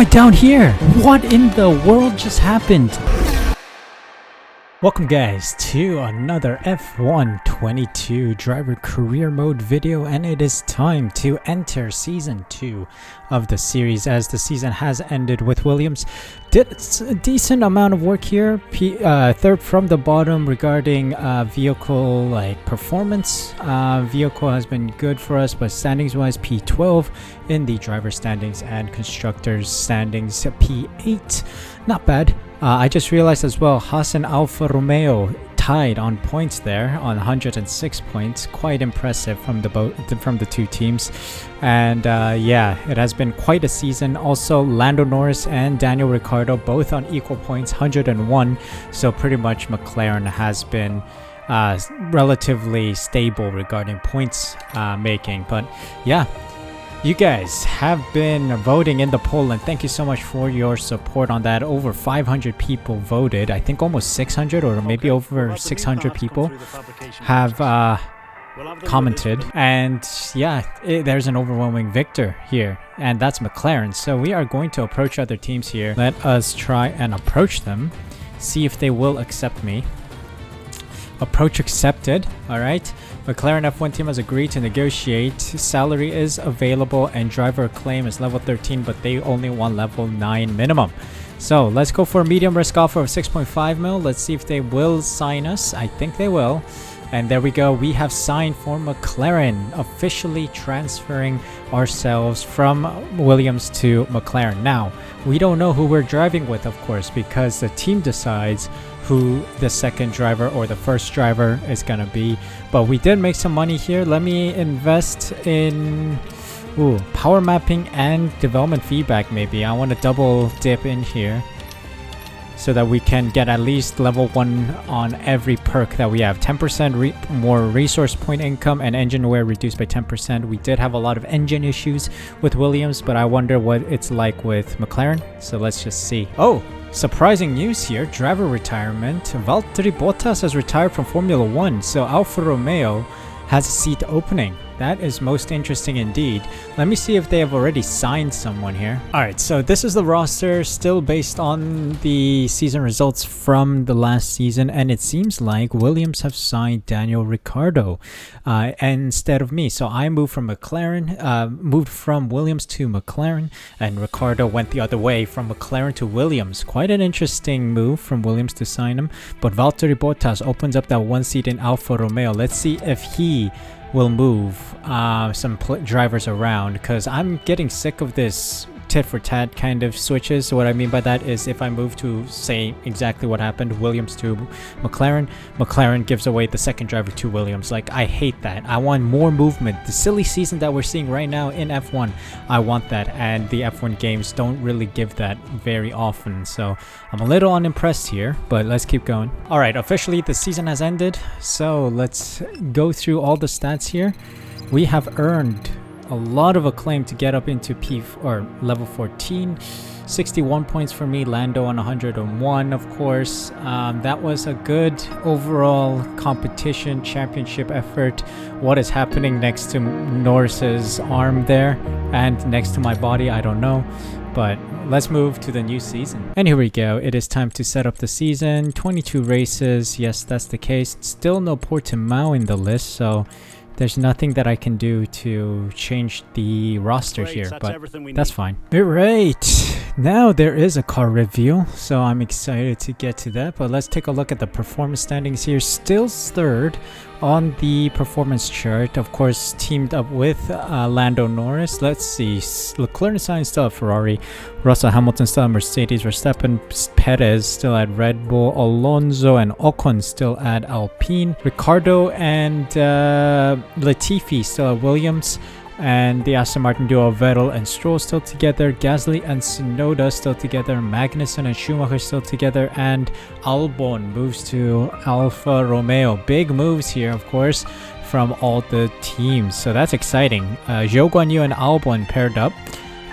I down here? What in the world just happened? Welcome guys to another F1 22 driver career mode video, and it is time to enter season 2 of the series, as the season has ended with Williams. Did a decent amount of work here, third from the bottom regarding vehicle performance. Vehicle has been good for us, but standings wise P12 in the driver standings, and constructors standings P8. Not bad. I just realized as well, Haas and Alfa Romeo tied on points there on 106 points. Quite impressive from the two teams. And yeah, it has been quite a season. Also, Lando Norris and Daniel Ricciardo both on equal points, 101. So pretty much McLaren has been relatively stable regarding points making. But yeah, you guys have been voting in the poll, and thank you so much for your support on that. Over 500 people voted. I think almost 600 or maybe over 600 people have commented. And yeah, there's an overwhelming victor here, and that's McLaren. So we are going to approach other teams here. Let us try and approach them, see if they will accept me. Approach accepted. Alright, McLaren F1 team has agreed to negotiate. Salary is available and driver claim is level 13, but they only want level 9 minimum. So let's go for a medium risk offer of 6.5 mil. Let's see if they will sign us. I think they will. And there we go. We have signed for McLaren, officially transferring ourselves from Williams to McLaren. Now, we don't know who we're driving with, of course, because the team decides who the second driver or the first driver is gonna be. But we did make some money here. Let me invest in power mapping and development feedback. Maybe I want to double dip in here so that we can get at least level 1 on every perk that we have. 10% more resource point income, and engine wear reduced by 10%. We did have a lot of engine issues with Williams, but I wonder what it's like with McLaren. So let's just see. Oh, surprising news here. Driver retirement. Valtteri Bottas has retired from Formula 1. So Alfa Romeo has a seat opening. That is most interesting indeed. Let me see if they have already signed someone here. Alright, so this is the roster, still based on the season results from the last season, and it seems like Williams have signed Daniel Ricciardo instead of me. So I moved from moved from Williams to McLaren, and Ricciardo went the other way from McLaren to Williams. Quite an interesting move from Williams to sign him. But Valtteri Bottas opens up that one seat in Alfa Romeo. Let's see if he will move some drivers around, because I'm getting sick of this tit for tat kind of switches. So what I mean by that is, if I move to, say, exactly what happened, Williams to McLaren, McLaren gives away the second driver to Williams. Like, I hate that. I want more movement. The silly season that we're seeing right now in F1, I want that, and the F1 games don't really give that very often. So I'm a little unimpressed here, but let's keep going. Alright, officially the season has ended, so let's go through all the stats here. We have earned a lot of acclaim to get up into level 14. 61 points for me, Lando on 101, of course. That was a good overall competition championship effort. What is happening next to Norris's arm there and next to my body, I don't know. But let's move to the new season. And here we go. It is time to set up the season. 22 races. Yes, that's the case. Still no Portimao in the list, so there's nothing that I can do to change the roster here, but that's fine. Alright, now there is a car review, so I'm excited to get to that. But let's take a look at the performance standings here. Still third on the performance chart, of course, teamed up with Lando Norris. Let's see, Leclerc and Sainz still at Ferrari, Russell Hamilton still at Mercedes, Verstappen, Perez still at Red Bull, Alonso and Ocon still at Alpine, Ricciardo and Latifi still at Williams, and the Aston Martin duo Vettel and Stroll still together, Gasly and Tsunoda still together, Magnussen and Schumacher still together, and Albon moves to Alfa Romeo. Big moves here, of course, from all the teams, so that's exciting. Zhou Guanyu and Albon paired up,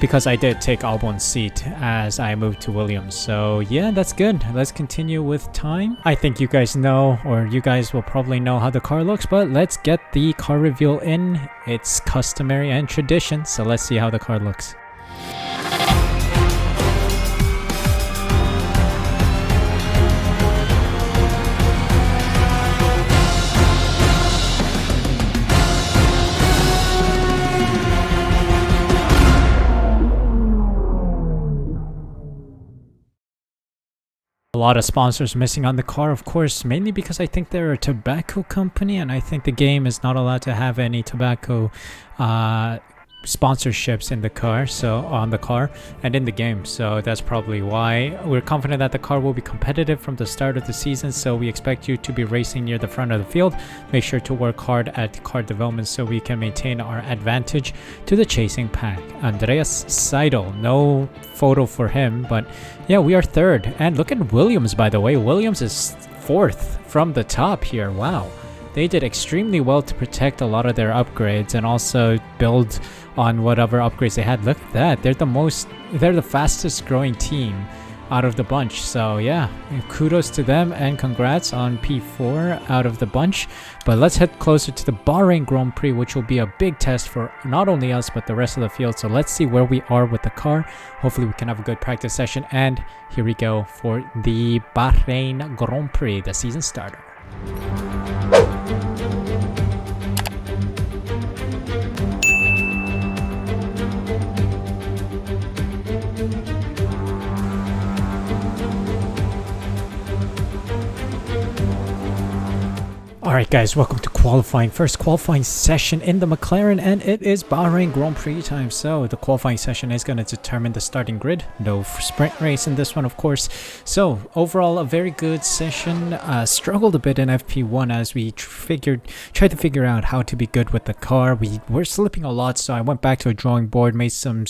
because I did take Albon's seat as I moved to Williams. So yeah, that's good. Let's continue with time. I think you guys know, or you guys will probably know how the car looks, but let's get the car reveal in. It's customary and tradition, so let's see how the car looks. A lot of sponsors missing on the car, of course, mainly because I think they're a tobacco company, and I think the game is not allowed to have any tobacco sponsorships in the car, so on the car and in the game, so that's probably why. We're confident that the car will be competitive from the start of the season, so we expect you to be racing near the front of the field. Make sure to work hard at car development so we can maintain our advantage to the chasing pack. Andreas Seidel, no photo for him, but yeah, we are third. And look at Williams, by the way. Williams is fourth from the top here. Wow, they did extremely well to protect a lot of their upgrades and also build on whatever upgrades they had. Look at that. They're the fastest growing team out of the bunch. So yeah, kudos to them and congrats on P4 out of the bunch. But let's head closer to the Bahrain Grand Prix, which will be a big test for not only us but the rest of the field. So let's see where we are with the car. Hopefully we can have a good practice session. And here we go for the Bahrain Grand Prix, the season starter. Alright guys, welcome to qualifying. First qualifying session in the Mclaren, and it is Bahrain Grand Prix time. So the qualifying session is going to determine the starting grid. No sprint race in this one, of course. So overall, a very good session. Struggled a bit in FP1 as we tried to figure out how to be good with the car. We were slipping a lot, so I went back to a drawing board, made some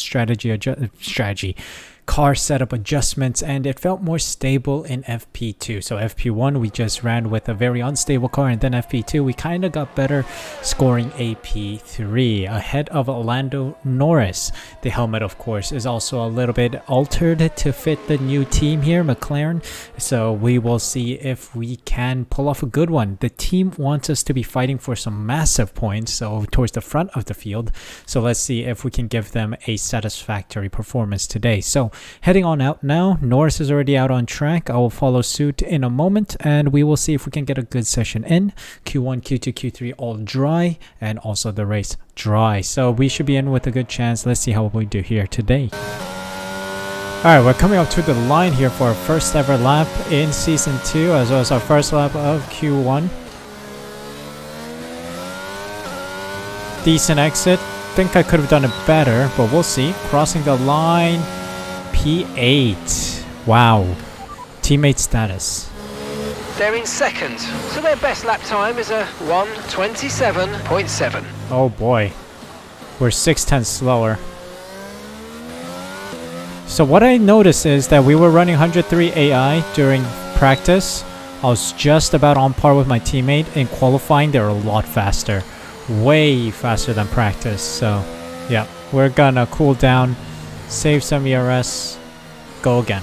car setup adjustments, and it felt more stable in FP2. So FP1 we just ran with a very unstable car, and then FP2 we kind of got better, scoring AP3 ahead of Lando Norris. The helmet, of course, is also a little bit altered to fit the new team here, McLaren, so we will see if we can pull off a good one. The team wants us to be fighting for some massive points, so towards the front of the field, so let's see if we can give them a satisfactory performance today. So heading on out now. Norris is already out on track. I will follow suit in a moment, and we will see if we can get a good session in. Q1, Q2, Q3 all dry, and also the race dry. So we should be in with a good chance. Let's see how we do here today. Alright, we're coming up to the line here for our first ever lap in Season 2, as well as our first lap of Q1. Decent exit. Think I could have done it better, but we'll see. Crossing the line. P8. Wow. Teammate status. They're in second, so their best lap time is a 1:27.7. Oh boy. We're 6/10 slower. So what I noticed is that we were running 103 AI during practice. I was just about on par with my teammate. In qualifying, they're a lot faster. Way faster than practice. So yeah, we're gonna cool down, save some ERS, go again.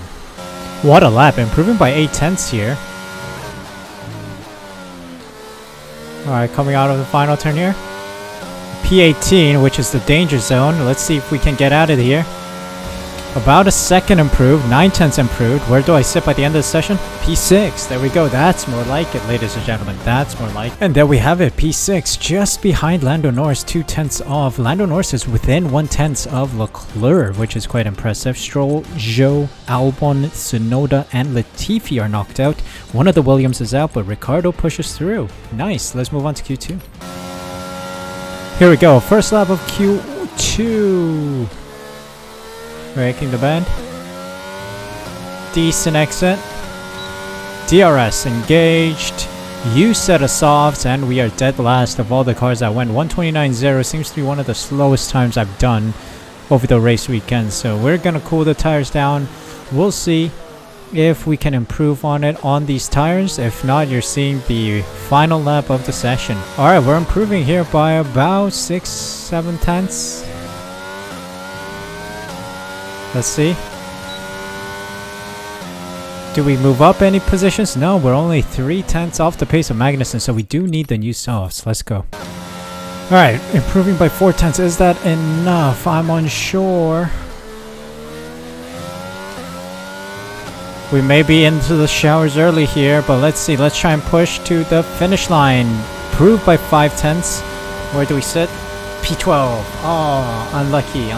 What a lap, improving by 8/10 here. Alright, coming out of the final turn here. P18, which is the danger zone. Let's see if we can get out of here. About a second improved, 9/10 improved. Where do I sit by the end of the session? P6. There we go. That's more like it, ladies and gentlemen. That's more like it. And there we have it. P6, just behind Lando Norris, 2/10 off. Lando Norris is within 1/10 of Leclerc, which is quite impressive. Stroll, Zhou, Albon, Tsunoda, and Latifi are knocked out. One of the Williams is out, but Ricardo pushes through. Nice. Let's move on to Q2. Here we go. First lap of Q2. Breaking the bend. Decent exit. DRS engaged. You set a softs, and we are dead last of all the cars that went. 1:29.0 seems to be one of the slowest times I've done over the race weekend. So we're gonna cool the tires down. We'll see if we can improve on it on these tires. If not, you're seeing the final lap of the session. Alright, we're improving here by about 6-7 tenths. Let's see. Do we move up any positions? No, we're only 3/10 off the pace of Magnussen, so we do need the new softs. Let's go. Alright, improving by 4/10. Is that enough? I'm unsure. We may be into the showers early here, but let's see. Let's try and push to the finish line. Improved by 5/10. Where do we sit? P12. Oh, unlucky.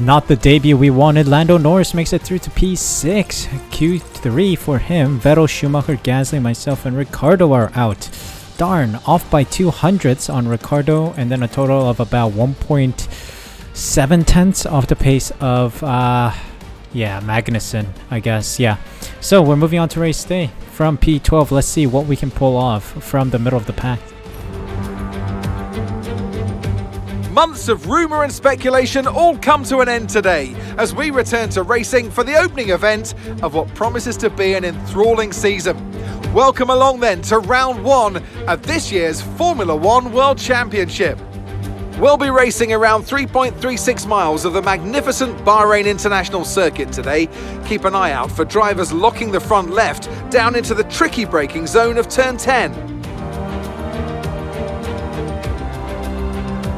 Not the debut we wanted. Lando Norris makes it through to P6. Q3 for him. Vettel, Schumacher, Gasly, myself, and Ricardo are out. Darn, off by 200ths on Ricardo, and then a total of about 1.7 tenths off the pace of, Magnussen, I guess, yeah. So we're moving on to race day from P12. Let's see what we can pull off from the middle of the pack. Months of rumour and speculation all come to an end today as we return to racing for the opening event of what promises to be an enthralling season. Welcome along then to round one of this year's Formula One World Championship. We'll be racing around 3.36 miles of the magnificent Bahrain International Circuit today. Keep an eye out for drivers locking the front left down into the tricky braking zone of turn 10.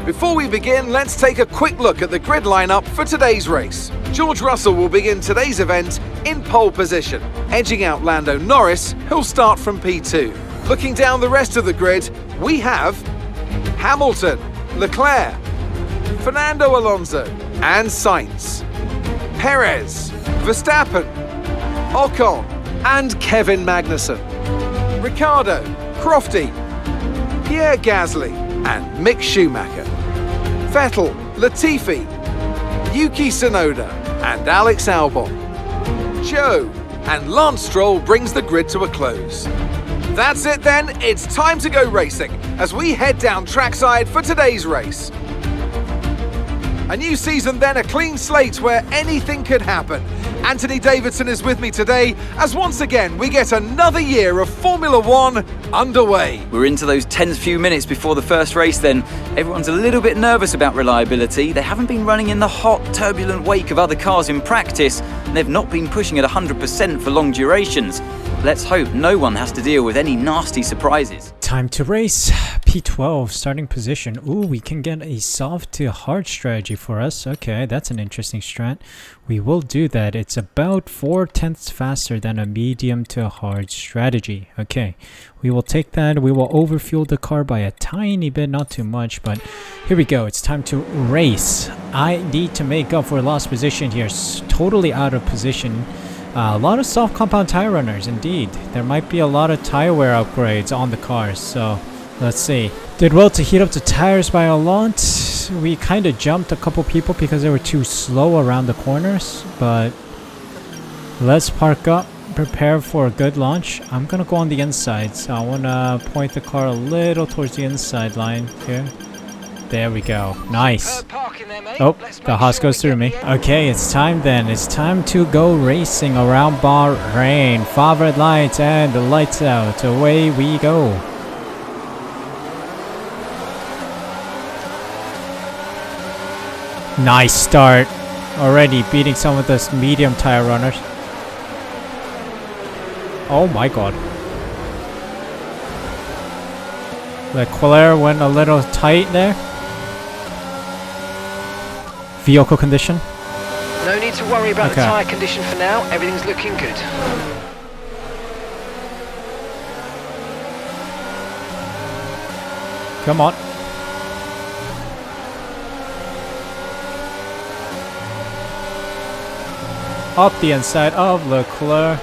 Before we begin, let's take a quick look at the grid lineup for today's race. George Russell will begin today's event in pole position, edging out Lando Norris, who'll start from P2. Looking down the rest of the grid, we have Hamilton, Leclerc, Fernando Alonso and Sainz, Perez, Verstappen, Ocon and Kevin Magnussen, Ricciardo, Crofty, Pierre Gasly and Mick Schumacher, Vettel, Latifi, Yuki Tsunoda and Alex Albon. Joe and Lance Stroll brings the grid to a close. That's it then, it's time to go racing as we head down trackside for today's race. A new season then, a clean slate where anything could happen. Anthony Davidson is with me today as once again we get another year of Formula One underway. We're into those tense few minutes before the first race then. Everyone's a little bit nervous about reliability. They haven't been running in the hot, turbulent wake of other cars in practice, and they've not been pushing at 100% for long durations. Let's hope no one has to deal with any nasty surprises. Time to race. P12 starting position. Ooh, we can get a soft to hard strategy for us. Okay, that's an interesting strat. We will do that. It's about 4 tenths faster than a medium to hard strategy. Okay, we will take that. We will overfuel the car by a tiny bit, not too much, but here we go. It's time to race. I need to make up for lost position here. Totally out of position. A lot of soft compound tire runners, indeed. There might be a lot of tire wear upgrades on the cars, so let's see. Did well to heat up the tires by a lot. We kind of jumped a couple people because they were too slow around the corners, but let's park up, prepare for a good launch. I'm gonna go on the inside, so I want to point the car a little towards the inside line here. There we go. Nice. Oh, the Haas goes through me. Okay, it's time then. It's time to go racing around Bahrain. 5 red lights and the lights out. Away we go. Nice start. Already beating some of the medium tire runners. Oh my god. Leclerc went a little tight there. Vehicle condition? No need to worry about the tyre condition for now. Everything's looking good. Come on. Up the inside of Leclerc.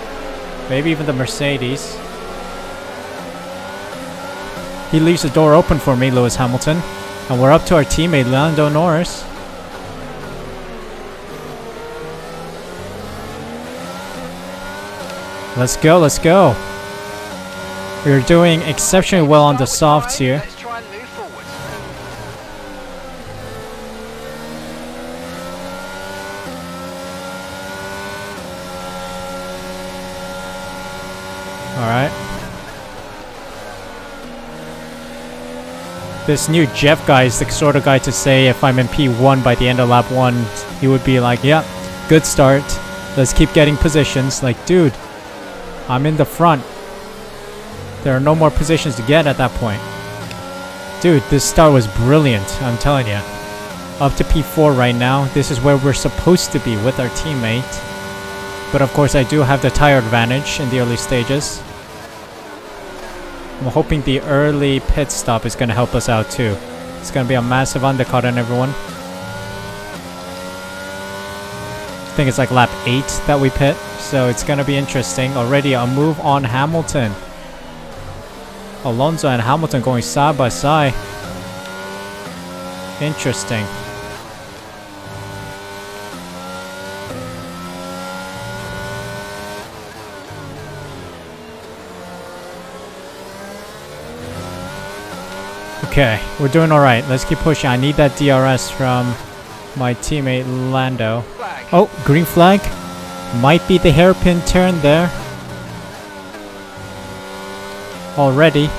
Maybe even the Mercedes. He leaves the door open for me, Lewis Hamilton. And we're up to our teammate, Lando Norris. Let's go, let's go. We're doing exceptionally well on the softs here. Let's try and move forward. Alright. This new Jeff guy is the sort of guy to say if I'm in P1 by the end of lap 1, he would be like, yeah, good start. Let's keep getting positions. Like, dude, I'm in the front. There are no more positions to get at that point. Dude, this start was brilliant, I'm telling you. Up to P4 right now. This is where we're supposed to be with our teammate. But of course I do have the tire advantage in the early stages. I'm hoping the early pit stop is going to help us out too. It's gonna be a massive undercut on everyone. I think it's like lap 8 that we pit, so it's gonna be interesting. Already a move on Hamilton. Alonso and Hamilton going side by side. Interesting. Okay, we're doing alright. Let's keep pushing. I need that DRS from my teammate Lando. Oh, green flag. Might be the hairpin turn there. Already.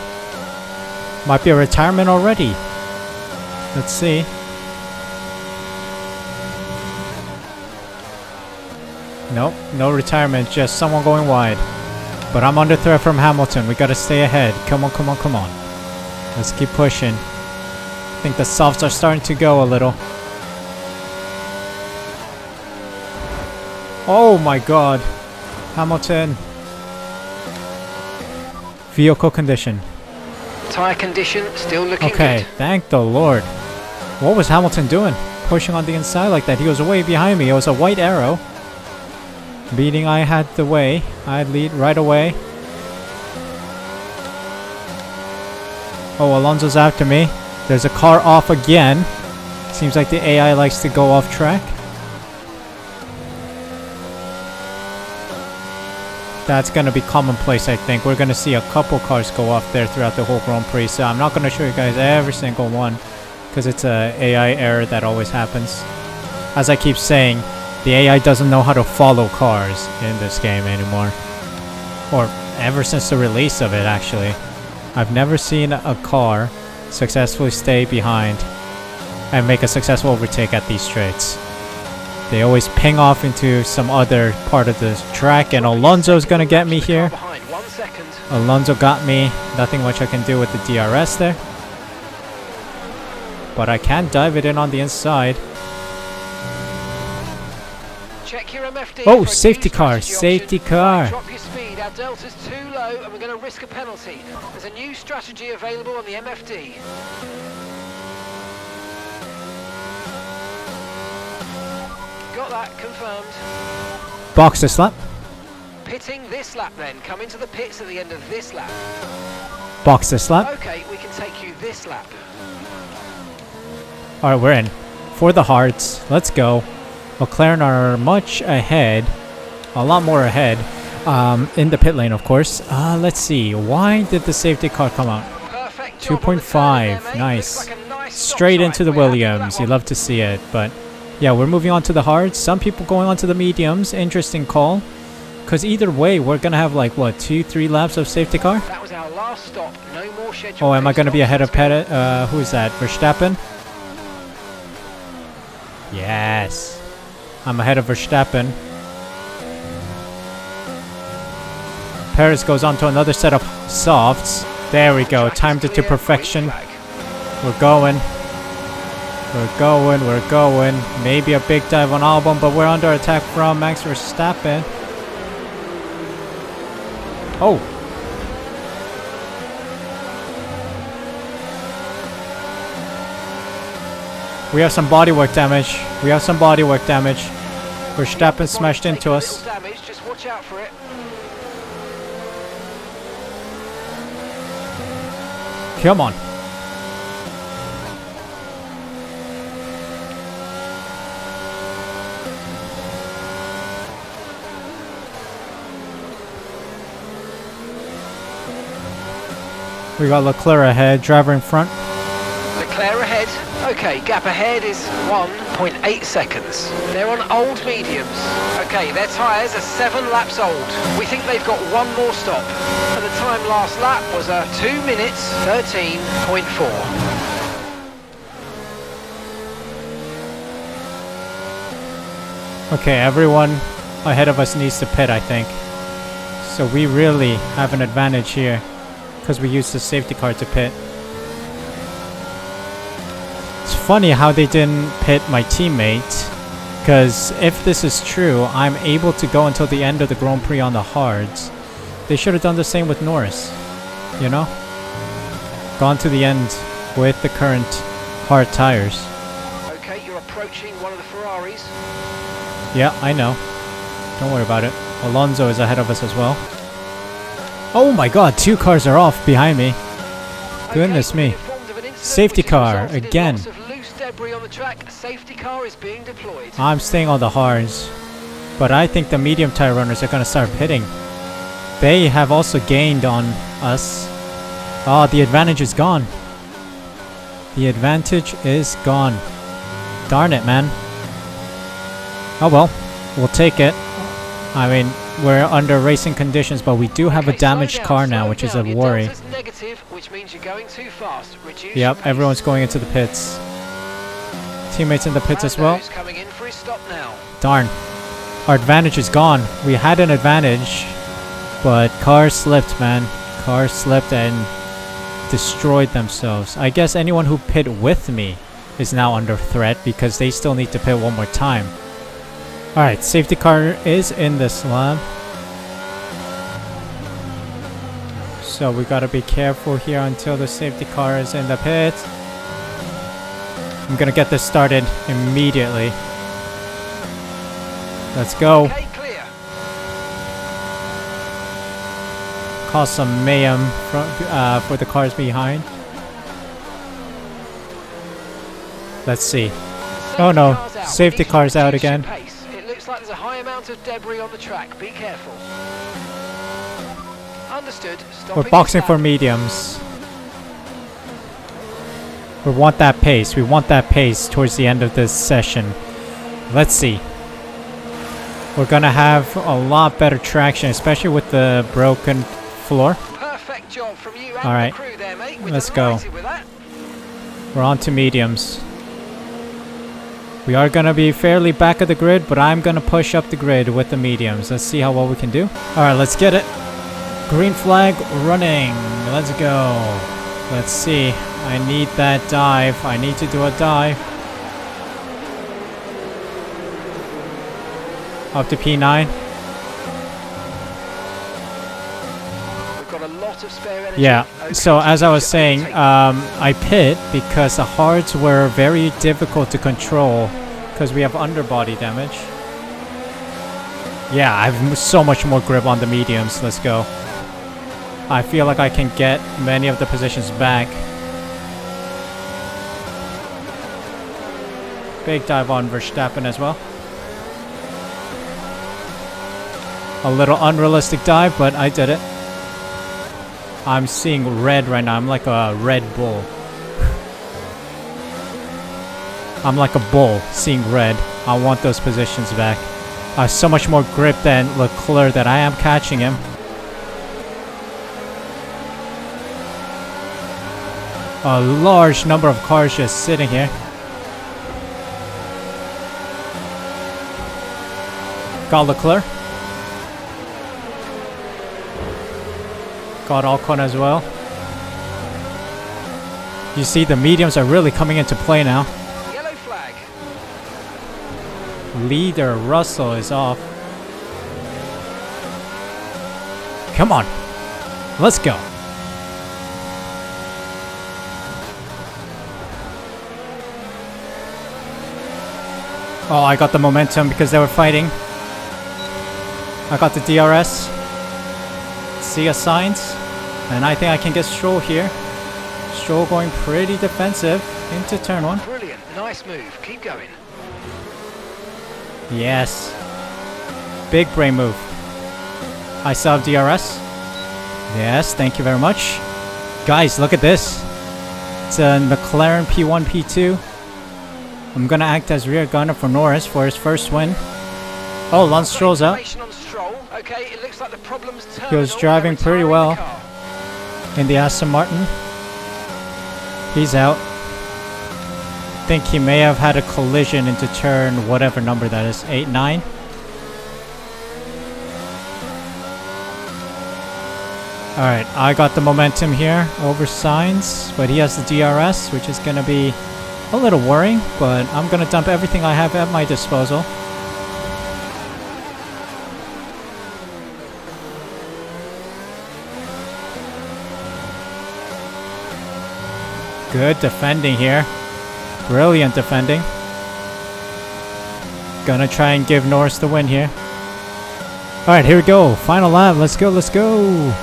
Might be a retirement already. Let's see. Nope, no retirement, just someone going wide. But I'm under threat from Hamilton. We gotta stay ahead. Come on, come on, come on. Let's keep pushing. I think the softs are starting to go a little. Oh my god. Hamilton. Vehicle condition. Tyre condition still looking Okay, good. thank the Lord. What was Hamilton doing? Pushing on the inside like that. He was way behind me. It was a white arrow. Meaning I had the way. I'd lead right away. Oh, Alonso's after me. There's a car off again. Seems like the AI likes to go off track. That's going to be commonplace, I think. We're going to see a couple cars go off there throughout the whole Grand Prix. So I'm not going to show you guys every single one, because it's a AI error that always happens. As I keep saying, the AI doesn't know how to follow cars in this game anymore. Or ever since the release of it, actually. I've never seen a car successfully stay behind and make a successful overtake at these straights. They always ping off into some other part of the track, and Alonso's gonna get me here. Alonso got me. Nothing much I can do with the DRS there. But I can dive it in on the inside. Check your MFD. Oh, safety car, safety car. Drop your speed. Our delta's too low and we're going to risk a penalty. There's a new strategy available on the MFD. Got that confirmed. Box this lap. Pitting this lap then. Come into the pits at the end of this lap. Box this lap. Okay, we can take you this lap. Alright, we're in. For the hearts. Let's go. McLaren are much ahead. A lot more ahead. In the pit lane, of course. Let's see. Why did the safety car come out? 2.5. Nice. Straight into the Williams. You love to see it. But yeah, we're moving on to the hards. Some people going on to the mediums. Interesting call. Because either way, we're going to have like, what, 2-3 laps of safety car? That was our last stop. No more scheduled. Oh, am I going to be ahead of Pettit? Who is that? Verstappen? Yes. I'm ahead of Verstappen. Perez goes on to another set of softs. There we go. Timed it to perfection. We're going. We're going. We're going. Maybe a big dive on Albon, but we're under attack from Max Verstappen. Oh. We have some bodywork damage. We have some bodywork damage. Verstappen smashed into us. Just watch out for it. Come on. We got Leclerc ahead, driver in front. Leclerc ahead. Okay, gap ahead is 1.8 seconds. They're on old mediums. Okay, their tyres are 7 laps old. We think they've got one more stop. And the time last lap was 2 minutes 13.4. Okay, everyone ahead of us needs to pit, I think. So we really have an advantage here because we used the safety car to pit. It's funny how they didn't pit my teammate, because if this is true, I'm able to go until the end of the Grand Prix on the hards. They should have done the same with Norris, you know? Gone to the end with the current hard tires. Okay, you're approaching one of the Ferraris. Yeah, I know. Don't worry about it. Alonso is ahead of us as well. Oh my god, 2 cars are off behind me. Goodness me. Safety car again. Lots of loose debris on the track. A safety car is being deployed. I'm staying on the hards. But I think the medium tire runners are going to start pitting. They have also gained on us. Oh, the advantage is gone. The advantage is gone. Darn it, man. Oh well, we'll take it. I mean, we're under racing conditions, but we do have a damaged car now, which is a worry. Negative, which means you're going too fast. Yep, everyone's going into the pits. Teammates in the pits as well. Coming in for his stop now. Darn. Our advantage is gone. We had an advantage, but cars slipped, man. Cars slipped and destroyed themselves. I guess anyone who pit with me is now under threat because they still need to pit one more time. Alright, safety car is in this lap. So we gotta be careful here until the safety car is in the pit. I'm gonna get this started immediately. Let's go. Okay, clear. Cause some mayhem for the cars behind. Let's see. Oh no, safety car's out again. It looks like there's a high amount of debris on the track. Be careful. Understood. We're boxing for mediums. We want that pace. We want that pace towards the end of this session. Let's see. We're gonna have a lot better traction, especially with the broken floor. Perfect job from you and all right, the crew there, mate. let's go. We're on to mediums. We are gonna be fairly back of the grid, but I'm gonna push up the grid with the mediums. Let's see how well we can do. All right, let's get it. Green flag running. Let's go. Let's see. I need that dive. I need to do a dive. Up to P9. We've got a lot of spare energy. Yeah, Okay, so as I was saying, take- I pit because the hards were very difficult to control because we have underbody damage. Yeah, I have so much more grip on the mediums. Let's go. I feel like I can get many of the positions back. Big dive on Verstappen as well. A little unrealistic dive, but I did it. I'm seeing red right now. I'm like a Red Bull. I'm like a bull seeing red. I want those positions back. I have so much more grip than Leclerc that I am catching him. A large number of cars just sitting here. Got Leclerc. Got Ocon as well. You see the mediums are really coming into play now. Yellow flag. Leader Russell is off. Come on. Let's go. Oh, I got the momentum because they were fighting. I got the DRS. See a signs. And I think I can get Stroll here. Stroll going pretty defensive into turn 1. Brilliant. Nice move. Keep going. Yes. Big brain move. I still have DRS. Yes, thank you very much. Guys, look at this. It's a McLaren P1, P2. I'm gonna act as rear gunner for Norris for his first win. Oh, Lance Stroll's out. Okay, it looks like the problem's He was driving pretty well in the Aston Martin. He's out. I think he may have had a collision into turn whatever number that is, 8, 9. Alright, I got the momentum here over Sainz, but he has the DRS, which is gonna be a little worrying, but I'm gonna dump everything I have at my disposal. Good defending here. Brilliant defending. Gonna try and give Norris the win here. Alright, here we go. Final lap. Let's go, let's go.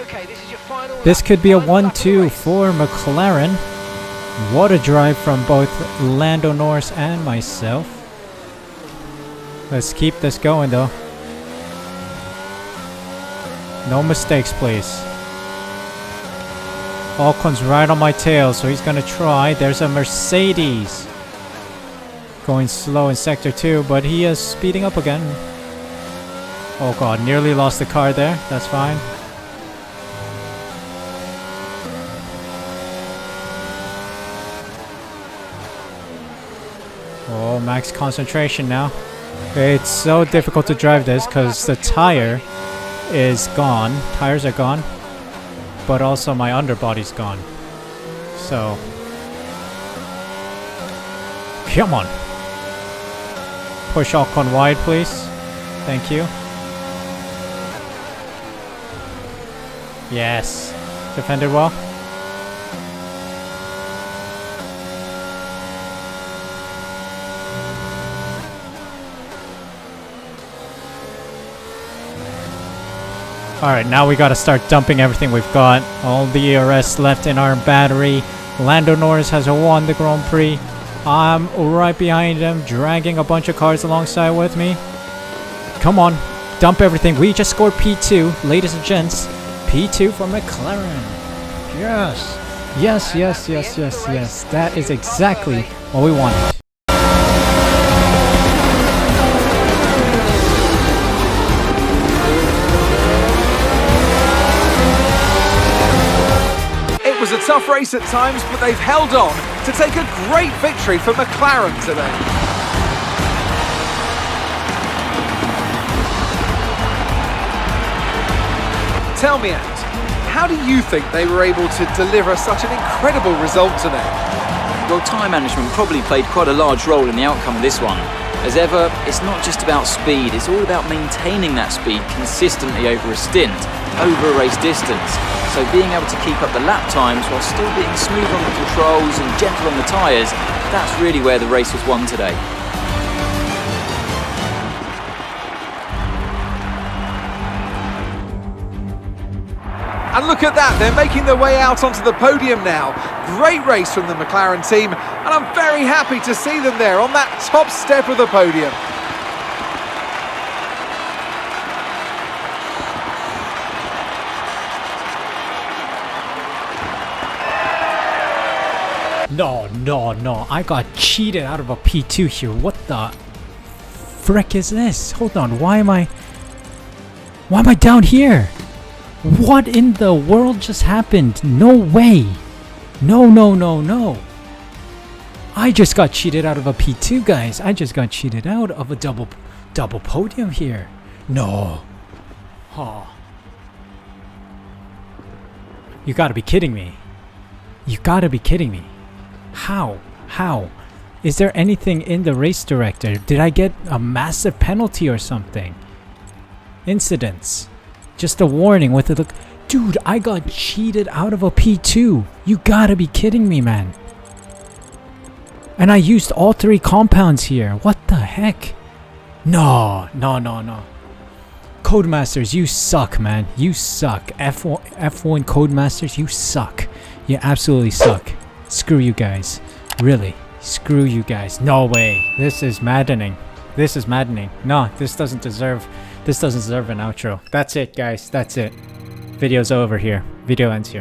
Okay, this is your final lap. This could be a Final lap of the 1-2 race. for McLaren. What a drive from both Lando Norris and myself. Let's keep this going though. No mistakes, please. Alcon's right on my tail, so he's gonna try. There's a Mercedes. Going slow in sector 2, but he is speeding up again. Oh god, nearly lost the car there. That's fine. Oh, max concentration now. It's so difficult to drive this because the tire is gone. Tires are gone. But also my underbody's gone. So... come on. Push Ocon wide, please. Thank you. Yes. Defended well. Alright, now we gotta start dumping everything we've got. All the ERS left in our battery. Lando Norris has won the Grand Prix. I'm right behind him, dragging a bunch of cars alongside with me. Come on, dump everything. We just scored P2, ladies and gents. P2 for McLaren. Yes. Yes, yes, yes, yes, yes. That is exactly what we wanted. It was a tough race at times, but they've held on to take a great victory for McLaren today. Tell me, Ant, how do you think they were able to deliver such an incredible result today? Well, time management probably played quite a large role in the outcome of this one. As ever, it's not just about speed, it's all about maintaining that speed consistently over a stint, over a race distance. So being able to keep up the lap times while still being smooth on the controls and gentle on the tyres, that's really where the race was won today. And look at that, they're making their way out onto the podium now. Great race from the McLaren team, and I'm very happy to see them there on that top step of the podium. No. I got cheated out of a P2 here. What the frick is this? Hold on, why am I down here? What in the world just happened? No way. No. I just got cheated out of a P2, guys. I just got cheated out of a double podium here. No. Oh. You gotta be kidding me. You gotta be kidding me. How? Is there anything in the race director? Did I get a massive penalty or something? Incidents. Just a warning with a look. Dude, I got cheated out of a P2. You gotta be kidding me, man. And I used all 3 compounds here. What the heck? No. Codemasters, you suck, man. You suck. F1 Codemasters, you suck. You absolutely suck. Screw you guys. Really. Screw you guys. No way. This is maddening. No, this doesn't deserve an outro. That's it, guys. That's it. Video's over here. Video ends here.